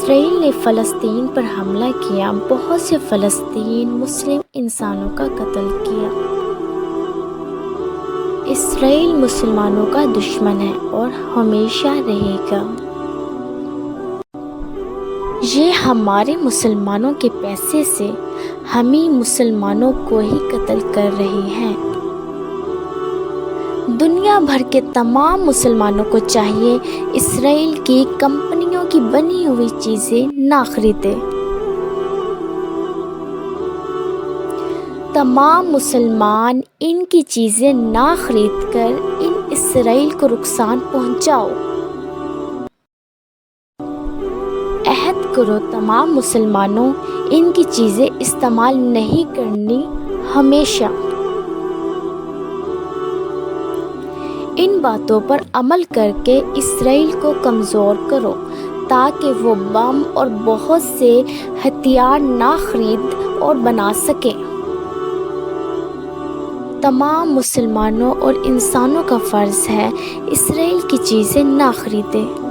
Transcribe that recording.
Israel ने फ़लस्तीन पर हमला किया, बहुत से फ़लस्तीन मुस्लिम इंसानों का कत्ल किया। इसराइल मुसलमानों का दुश्मन है और हमेशा रहेगा। ये हमारे मुसलमानों के पैसे से हम ही मुसलमानों को ही कत्ल कर रहे हैं। दुनिया भर के तमाम मुसलमानों को चाहिए इसराइल की कंपनियों की बनी हुई चीज़ें ना खरीदें। तमाम मुसलमान इनकी चीज़ें ना खरीदकर इन इसराइल को नुकसान पहुंचाओ। अहद करो तमाम मुसलमानों, इनकी चीज़ें इस्तेमाल नहीं करनी हमेशा। इन बातों पर अमल करके इसराइल को कमज़ोर करो ताकि वो बम और बहुत से हथियार ना खरीद और बना सके। तमाम मुसलमानों और इंसानों का फ़र्ज़ है इसराइल की चीज़ें ना खरीदें।